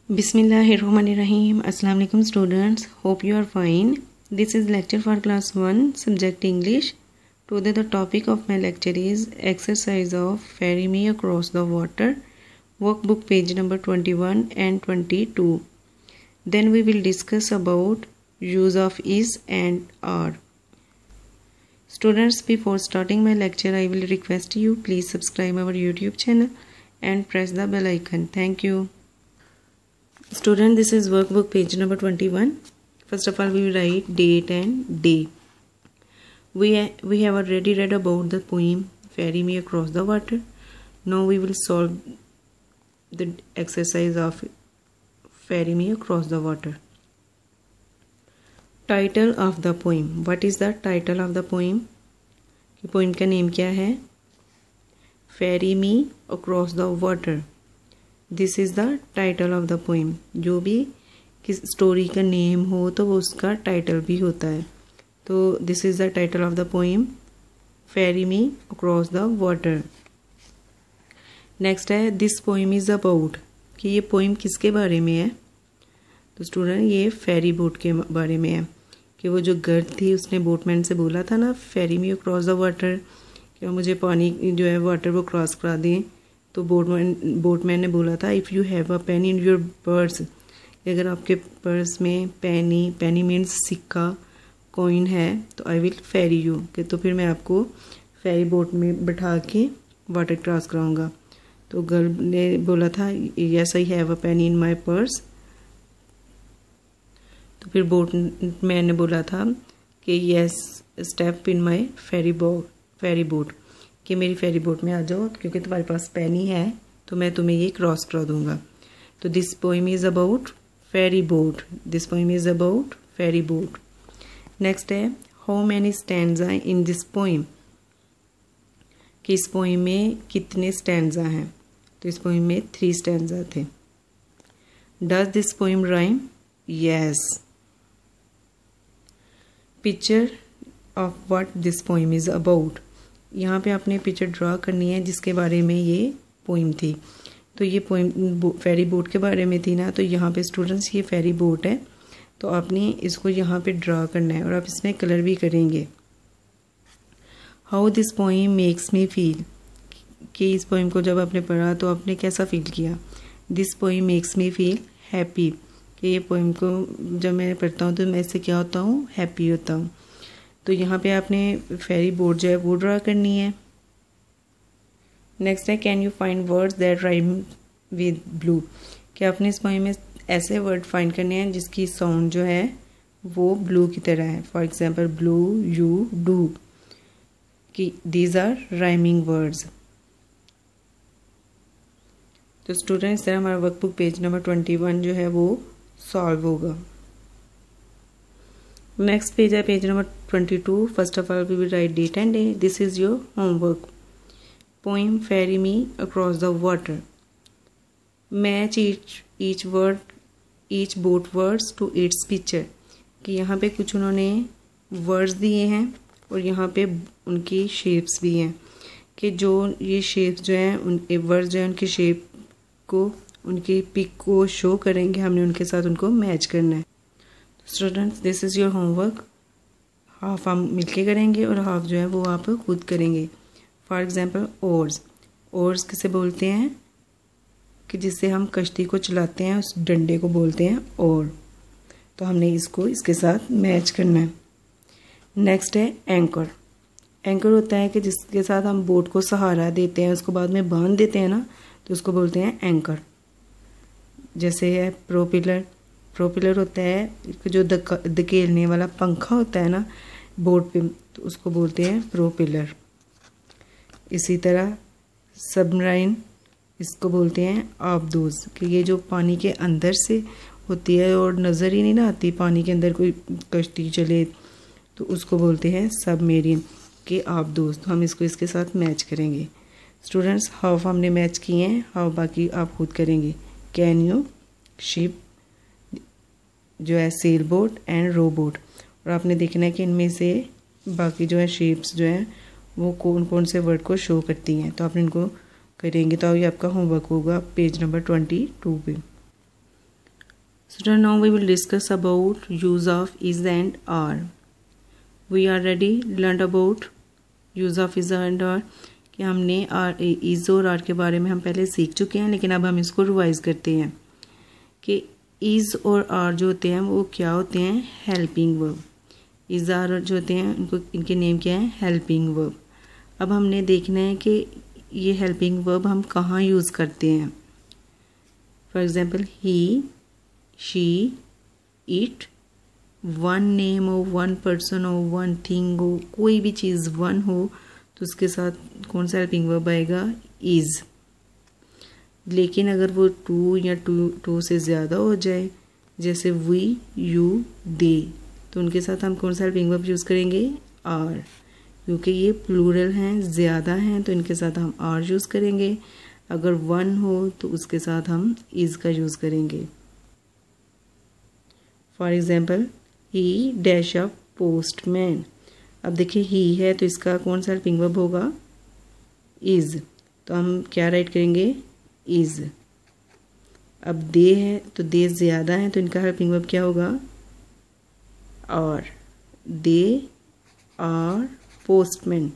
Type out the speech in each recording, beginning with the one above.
Bismillahirrahmanirrahim. Assalamu alaikum students. Hope you are fine. This is lecture for class 1 subject English. Today the topic of my lecture is exercise of Ferry Me Across the Water, workbook page number 21 and 22. Then we will discuss about use of is and are. Students, before starting my lecture, I will request you please subscribe our YouTube channel and press the bell icon. Thank you. Student, this is workbook page number 21. First of all, we will write date and day. We have already read about the poem Ferry Me Across the Water. Now we will solve the exercise of Ferry Me Across the Water. Title of the poem. What is the title of the poem? कि poem का name क्या है? Ferry Me Across the Water. This is the title of the poem. जो भी किस story का name हो तो वो उसका टाइटल भी होता है. तो this is the title of the poem ferry me across the water. Next है दिस पोइम इज़ अबाउट, कि ये पोइम किसके बारे में है. तो स्टूडेंट, ये फेरी बोट के बारे में है. कि वो जो गर्ल थी उसने बोटमैन से बोला था ना, फेरी मी अक्रॉस द वाटर, कि मुझे पानी जो है वाटर वो क्रॉस करा दें. तो बोटमैन ने बोला था if you have a pain in your purse, अगर आपके पर्स में पेनी मीन्स सिक्का, कॉइन है, तो आई विल फेरी यू, कि तो फिर मैं आपको फेरी बोट में बैठा के वाटर क्रॉस कराऊंगा. तो गर्ल ने बोला था yes I have a pain in my purse. तो फिर बोटमैन ने बोला था कि yes step in my ferry boat, कि मेरी फेरी बोट में आ जाओ, क्योंकि तुम्हारे पास पेनी है तो मैं तुम्हें ये क्रॉस करा दूंगा. तो this poem is about ferry boat. This poem is about ferry boat. Next है how many stanza in this poem, कि इस पोइम में कितने स्टैंडा हैं. तो इस पोइम में 3 स्टैंडा थे. Does this poem rhyme? Yes. Picture of what this poem is about. यहाँ पे आपने पिक्चर ड्रा करनी है जिसके बारे में ये पोइम थी. तो ये पोइम फेरी बोट के बारे में थी ना, तो यहाँ पे स्टूडेंट्स ये फेरी बोट है, तो आपने इसको यहाँ पे ड्रा करना है और आप इसमें कलर भी करेंगे. How this poem makes me feel, कि इस पोइम को जब आपने पढ़ा तो आपने कैसा फील किया. This poem makes me feel happy, कि ये पोइम को जब मैं पढ़ता हूँ तो मैं इससे क्या होता हूँ, हैप्पी होता हूँ. तो यहाँ पे आपने फेरी बोट जो है वो ड्रा करनी है. नेक्स्ट है can you find words that rhyme with blue, कि आपने इस पोइम में ऐसे वर्ड फाइंड करने हैं जिसकी साउंड जो है वो ब्लू की तरह है. For example blue, you, do, कि दीज आर राइमिंग वर्ड्स. तो स्टूडेंट्स, सर हमारा वर्कबुक पेज नंबर 21 जो है वो सॉल्व होगा. नेक्स्ट पेज है page number 22. First of all we will write date and day. This is your homework. Poem ferry me across the water. Match each boat words to its picture, कि यहाँ पे कुछ उन्होंने words दिए हैं और यहाँ पे उनकी शेप्स भी हैं, कि जो ये शेप्स जो हैं उनके वर्ड्स जो हैं उनकी शेप को, उनकी पिक को शो करेंगे. हमने उनके साथ उनको मैच करना है. Students, this is your homework. Half हम मिलके करेंगे और हाफ जो है वो आप खुद करेंगे. फॉर एग्जांपल ओर्स किसे बोलते हैं, कि जिससे हम कश्ती को चलाते हैं उस डंडे को बोलते हैं ओर. तो हमने इसको इसके साथ मैच करना है. नेक्स्ट है एंकर होता है कि जिसके साथ हम बोट को सहारा देते हैं, उसको बाद में बांध देते हैं ना, तो उसको बोलते हैं एंकर. जैसे है प्रोपेलर होता है जो धकेलने वाला पंखा होता है ना बोट पे, तो उसको बोलते हैं प्रोपेलर. इसी तरह सबमरीन, इसको बोलते हैं आबदूज, कि ये जो पानी के अंदर से होती है और नज़र ही नहीं ना आती, पानी के अंदर कोई कश्ती चले, तो उसको बोलते हैं सबमरीन के आबदूज. तो हम इसको इसके साथ मैच करेंगे. स्टूडेंट्स, हाफ हमने मैच किए हैं, हाफ बाकी आप खुद करेंगे. कैन यू, शिप जो है sailboat and rowboat. और आपने देखना है कि इनमें से बाकी जो है शेप्स जो है वो कौन कौन से वर्ड को शो करती हैं. तो आपने इनको करेंगे तो ये आपका होमवर्क होगा पेज नंबर 22 पे. So now we will discuss about use of is and are. We already learned about use of is and are कि हमने इज़ और आर के बारे में हम पहले सीख चुके हैं, लेकिन अब हम इसको रिवाइज करते हैं कि इज़ और आर जो होते हैं वो क्या होते हैं, हेल्पिंग वर्ब। इज़ आर जो होते हैं उनको इनके नेम क्या है, हेल्पिंग वर्ब। अब हमने देखना है कि ये हेल्पिंग वर्ब हम कहाँ यूज़ करते हैं। For example he, she, it, one name हो, वन पर्सन हो, वन थिंग हो, कोई भी चीज़ वन हो तो उसके साथ कौन सा हेल्पिंग वर्ब आएगा, इज़। लेकिन अगर वो टू या टू से ज़्यादा हो जाए, जैसे वी, यू, दे, तो उनके साथ हम कौन सा हेल्पिंग वर्ब यूज़ करेंगे, आर। क्योंकि ये प्लूरल हैं, ज़्यादा हैं, तो इनके साथ हम आर यूज़ करेंगे। अगर वन हो तो उसके साथ हम इज़ का यूज़ करेंगे। For example he dash a postman. अब देखिए ही है तो इसका कौन सा हेल्पिंग वर्ब होगा, इज़, तो हम क्या राइट करेंगे, इज़। अब दे है तो दे ज़्यादा है तो इनका हेल्पिंग वर्ब क्या होगा, आर। दे आर पोस्टमैन,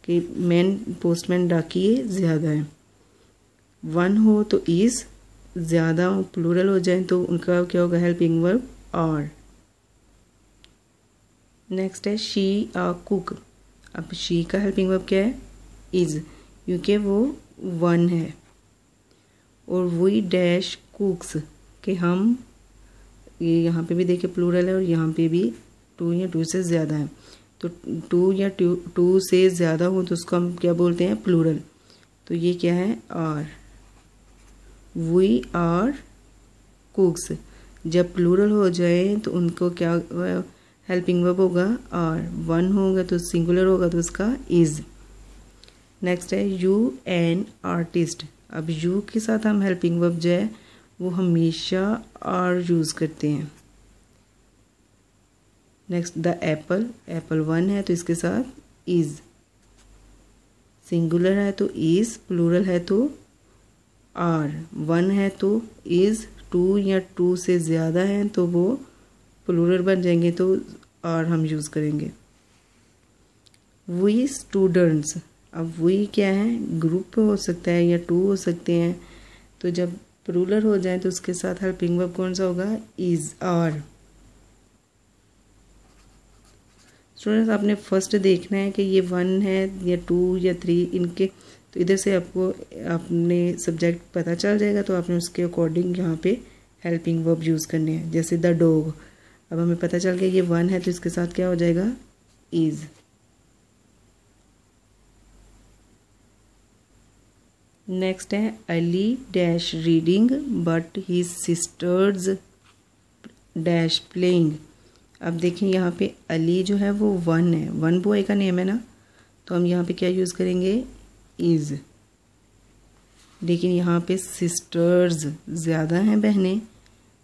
कि मैन पोस्टमैन डाकिए ज़्यादा है। वन हो तो इज़, ज़्यादा हो प्लूरल हो जाए तो उनका क्या होगा, हेल्पिंग वर्ब आर। नेक्स्ट है शी आ कुक। अब शी का हेल्पिंग वर्ब क्या है, इज़, क्योंकि वो वन है। और वी डैश कुक्स, कि हम, ये यहाँ पे भी देखिए प्लूरल है और यहाँ पे भी टू या टू से ज़्यादा है, तो टू या टू से ज़्यादा हो तो उसको हम क्या बोलते हैं, प्लूरल। तो ये क्या है, आर। We are कुक्स। जब प्लूरल हो जाए तो उनको क्या हेल्पिंग वर्ब होगा, आर। वन होगा तो सिंगुलर होगा तो उसका इज़। नेक्स्ट है यू एन आर्टिस्ट। अब यू के साथ हम हेल्पिंग वर्ब जो है वो हमेशा आर यूज़ करते हैं। Next the Apple. Apple one है तो इसके साथ इज़, सिंगुलर है तो इज़, प्लूरल है तो आर। वन है तो इज़, टू या टू से ज़्यादा है तो वो प्लूरल बन जाएंगे तो आर हम यूज़ करेंगे। We students. अब वी क्या है, ग्रुप हो सकता है या टू हो सकते हैं, तो जब प्लूरल हो जाए तो उसके साथ हेल्पिंग वर्ब कौन सा होगा, इज़, आर। स्टूडेंट्स आपने फर्स्ट देखना है कि ये वन है या टू या थ्री, इनके तो इधर से आपको अपने सब्जेक्ट पता चल जाएगा, तो आपने उसके अकॉर्डिंग यहाँ पे हेल्पिंग वर्ब यूज़ करने हैं। जैसे द डॉग, अब हमें पता चल गया ये वन है तो इसके साथ क्या हो जाएगा, इज़। नेक्स्ट है Ali dash reading but his sisters dash playing. अब देखिए यहाँ पे अली जो है वो वन है, वन बॉय का नेम है ना, तो हम यहाँ पे क्या यूज़ करेंगे, इज़। लेकिन यहाँ पे सिस्टर्स ज़्यादा हैं, बहनें,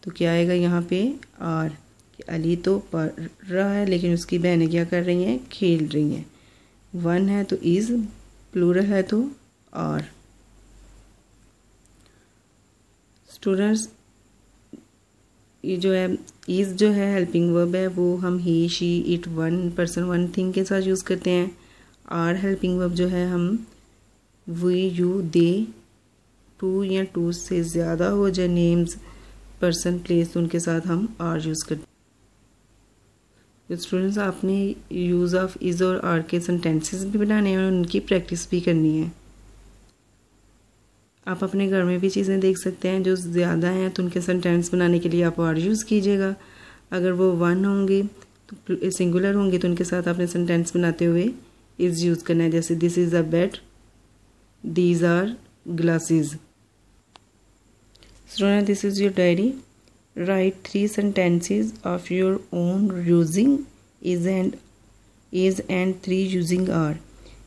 तो क्या आएगा यहाँ पे, आर। अली तो पढ़ रहा है लेकिन उसकी बहनें क्या कर रही हैं, खेल रही हैं। वन है तो इज़, प्लूरल है तो आर। स्टूडेंट्स ये जो है इज़ जो है हेल्पिंग वर्ब है वो हम he, she, it, one person, one thing के साथ यूज़ करते हैं। आर हेल्पिंग वर्ब जो है हम वी, यू, दे, टू या टू से ज़्यादा हो जाए नेम्स, पर्सन, प्लेस, तो उनके साथ हम आर यूज़ करते हैं। तो स्टूडेंट्स आपने यूज़ ऑफ इज़ और आर के सेंटेंसेस भी बनाने हैं और उनकी प्रैक्टिस भी करनी है। आप अपने घर में भी चीज़ें देख सकते हैं जो ज़्यादा हैं तो उनके सेंटेंस बनाने के लिए आप आर यूज़ कीजिएगा। अगर वो वन होंगे तो सिंगुलर होंगे तो उनके साथ आपने सेंटेंस बनाते हुए इज़ यूज़ करना है। जैसे this is a bed, these are glasses. Student this is your diary. Right 3 sentences of your own using is and 3 using are।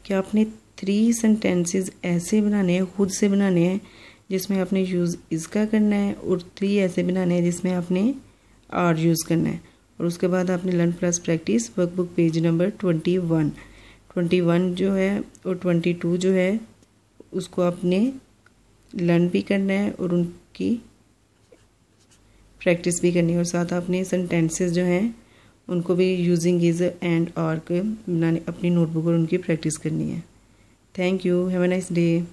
क्या आपने 3 sentences ऐसे बनाने हैं, खुद से बनाने हैं जिसमें आपने यूज़ इसका करना है, और 3 ऐसे बनाने हैं जिसमें आपने आर यूज़ करना है। और उसके बाद आपने learn plus practice workbook page number 21 जो है और 22 जो है उसको आपने लर्न भी करना है और उनकी प्रैक्टिस भी करनी है और साथ अपने सेंटेंसेस जो हैं उनको भी यूजिंग इज़ एंड और के बनाने अपनी नोटबुक और उनकी प्रैक्टिस करनी है। Thank you, have a nice day.